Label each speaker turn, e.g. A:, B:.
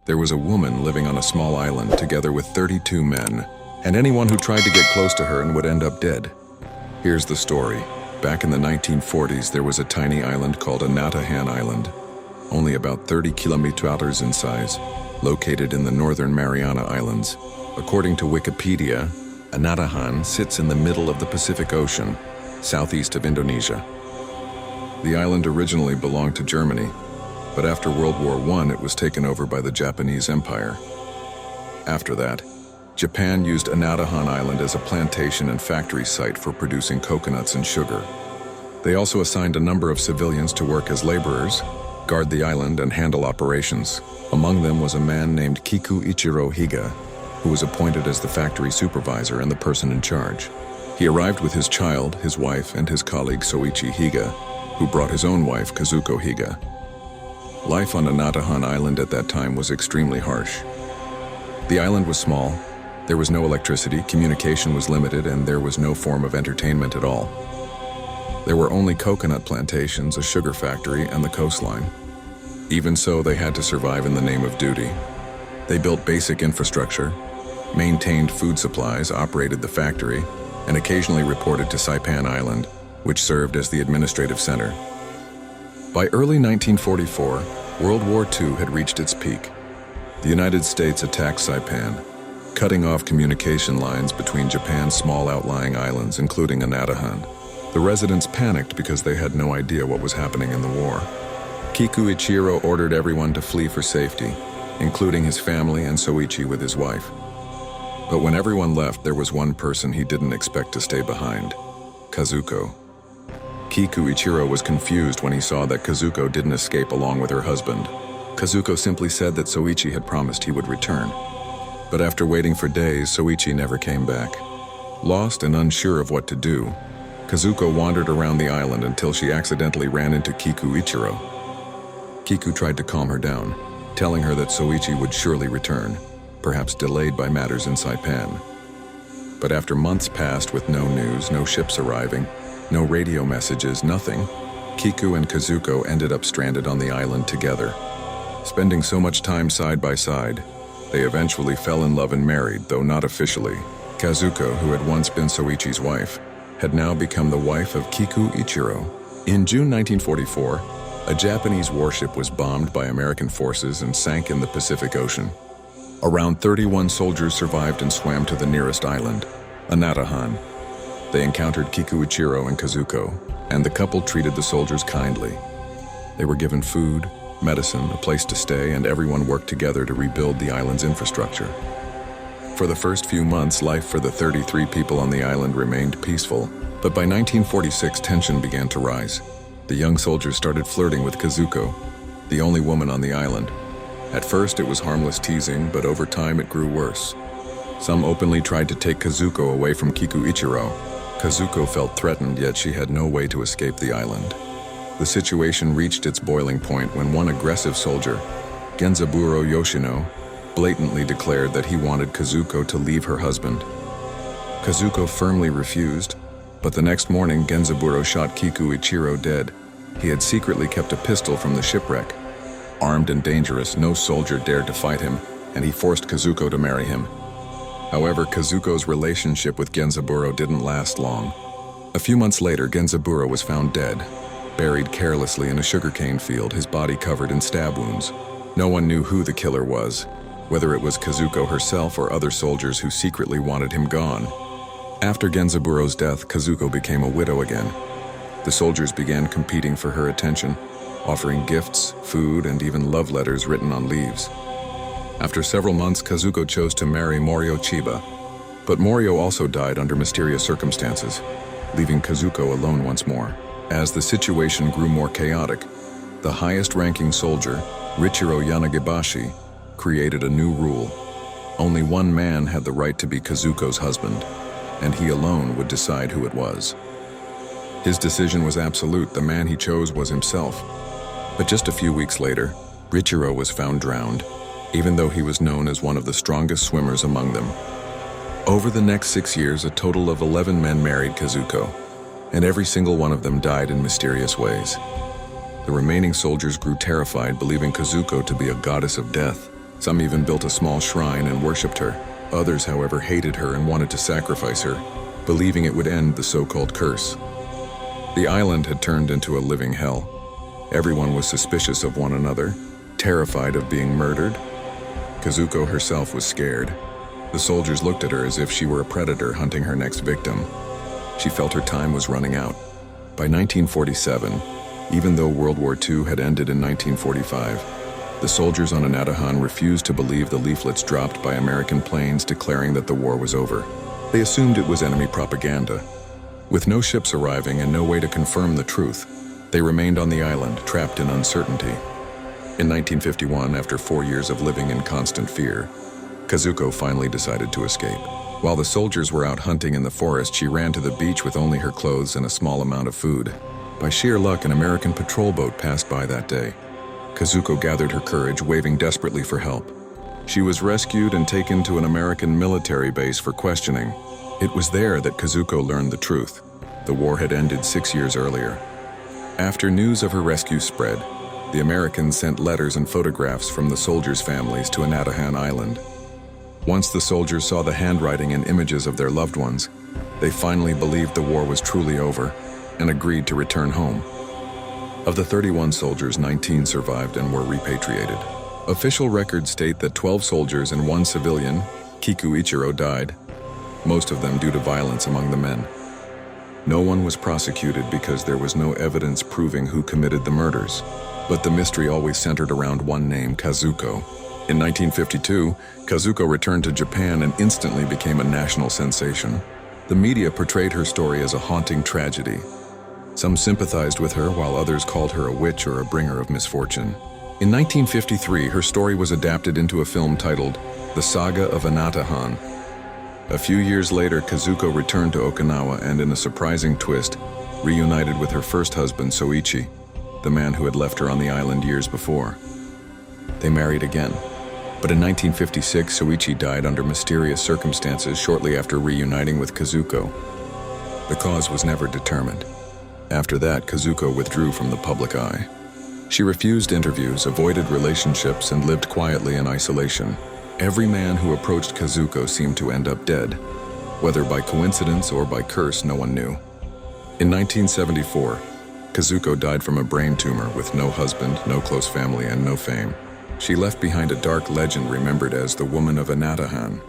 A: There was a woman living on a small island together with 32 men, and anyone who tried to get close to her and would end up dead. Here's the story. Back in the 1940s, there was a tiny island called Anatahan Island, only about 30 kilometers in size, located in the northern Mariana Islands. According to Wikipedia, Anatahan sits in the middle of the Pacific Ocean, southeast of Indonesia. The island originally belonged to Germany, but after World War I, it was taken over by the Japanese Empire. After that, Japan used Anatahan Island as a plantation and factory site for producing coconuts and sugar. They also assigned a number of civilians to work as laborers, guard the island, and handle operations. Among them was a man named Kazuko Higa, who was appointed as the factory supervisor and the person in charge. He arrived with his child, his wife, and his colleague Soichi Higa, who brought his own wife, Kazuko Higa. Life on Anatahan Island at that time was extremely harsh. The island was small, there was no electricity, communication was limited, and there was no form of entertainment at all. There were only coconut plantations, a sugar factory, and the coastline. Even so, they had to survive in the name of duty. They built basic infrastructure, maintained food supplies, operated the factory, and occasionally reported to Saipan Island, which served as the administrative center. By early 1944, World War II had reached its peak. The United States attacked Saipan, cutting off communication lines between Japan's small outlying islands, including Anatahan. The residents panicked because they had no idea what was happening in the war. Kazuko ordered everyone to flee for safety, including his family and Soichi with his wife. But when everyone left, there was one person he didn't expect to stay behind: Kazuko. Kazuko was confused when he saw that Kazuko didn't escape along with her husband. Kazuko simply said that Soichi had promised he would return. But after waiting for days, Soichi never came back. Lost and unsure of what to do, Kazuko wandered around the island until she accidentally ran into Kazuko. Kiku tried to calm her down, telling her that Soichi would surely return, perhaps delayed by matters in Saipan. But after months passed with no news, no ships arriving, no radio messages, nothing, Kiku and Kazuko ended up stranded on the island together. Spending so much time side by side, they eventually fell in love and married, though not officially. Kazuko, who had once been Soichi's wife, had now become the wife of Kazuko. In June 1944, a Japanese warship was bombed by American forces and sank in the Pacific Ocean. Around 31 soldiers survived and swam to the nearest island, Anatahan. They encountered Kazuko and Kazuko, and the couple treated the soldiers kindly. They were given food, medicine, a place to stay, and everyone worked together to rebuild the island's infrastructure. For the first few months, life for the 33 people on the island remained peaceful, but by 1946, tension began to rise. The young soldiers started flirting with Kazuko, the only woman on the island. At first, it was harmless teasing, but over time it grew worse. Some openly tried to take Kazuko away from Kazuko. Kazuko felt threatened, yet she had no way to escape the island. The situation reached its boiling point when one aggressive soldier, Genzaburo Yoshino, blatantly declared that he wanted Kazuko to leave her husband. Kazuko firmly refused, but the next morning Genzaburo shot Kazuko dead. He had secretly kept a pistol from the shipwreck. Armed and dangerous, no soldier dared to fight him, and he forced Kazuko to marry him. However, Kazuko's relationship with Genzaburo didn't last long. A few months later, Genzaburo was found dead, buried carelessly in a sugarcane field, his body covered in stab wounds. No one knew who the killer was, whether it was Kazuko herself or other soldiers who secretly wanted him gone. After Genzaburo's death, Kazuko became a widow again. The soldiers began competing for her attention, offering gifts, food, and even love letters written on leaves. After several months, Kazuko chose to marry Morio Chiba, but Morio also died under mysterious circumstances, leaving Kazuko alone once more. As the situation grew more chaotic, the highest-ranking soldier, Richiro Yanagibashi, created a new rule. Only one man had the right to be Kazuko's husband, and he alone would decide who it was. His decision was absolute. The man he chose was himself. But just a few weeks later, Richiro was found drowned, even though he was known as one of the strongest swimmers among them. Over the next 6 years, a total of 11 men married Kazuko, and every single one of them died in mysterious ways. The remaining soldiers grew terrified, believing Kazuko to be a goddess of death. Some even built a small shrine and worshipped her. Others, however, hated her and wanted to sacrifice her, believing it would end the so-called curse. The island had turned into a living hell. Everyone was suspicious of one another, terrified of being murdered. Kazuko herself was scared. The soldiers looked at her as if she were a predator hunting her next victim. She felt her time was running out. By 1947, even though World War II had ended in 1945, the soldiers on Anatahan refused to believe the leaflets dropped by American planes declaring that the war was over. They assumed it was enemy propaganda. With no ships arriving and no way to confirm the truth, they remained on the island, trapped in uncertainty. In 1951, after 4 years of living in constant fear, Kazuko finally decided to escape. While the soldiers were out hunting in the forest, she ran to the beach with only her clothes and a small amount of food. By sheer luck, an American patrol boat passed by that day. Kazuko gathered her courage, waving desperately for help. She was rescued and taken to an American military base for questioning. It was there that Kazuko learned the truth. The war had ended 6 years earlier. After news of her rescue spread, the Americans sent letters and photographs from the soldiers' families to Anatahan Island. Once the soldiers saw the handwriting and images of their loved ones, they finally believed the war was truly over and agreed to return home. Of the 31 soldiers, 19 survived and were repatriated. Official records state that 12 soldiers and 1 civilian, Kiku Ichiro, died, most of them due to violence among the men. No one was prosecuted because there was no evidence proving who committed the murders. But the mystery always centered around one name, Kazuko. In 1952, Kazuko returned to Japan and instantly became a national sensation. The media portrayed her story as a haunting tragedy. Some sympathized with her, while others called her a witch or a bringer of misfortune. In 1953, her story was adapted into a film titled The Saga of Anatahan. A few years later, Kazuko returned to Okinawa and, in a surprising twist, reunited with her first husband, Soichi, the man who had left her on the island years before. They married again. But in 1956, Soichi died under mysterious circumstances shortly after reuniting with Kazuko. The cause was never determined. After that, Kazuko withdrew from the public eye. She refused interviews, avoided relationships, and lived quietly in isolation. Every man who approached Kazuko seemed to end up dead. Whether by coincidence or by curse, no one knew. In 1974, Kazuko died from a brain tumor with no husband, no close family, and no fame. She left behind a dark legend remembered as the Woman of Anatahan.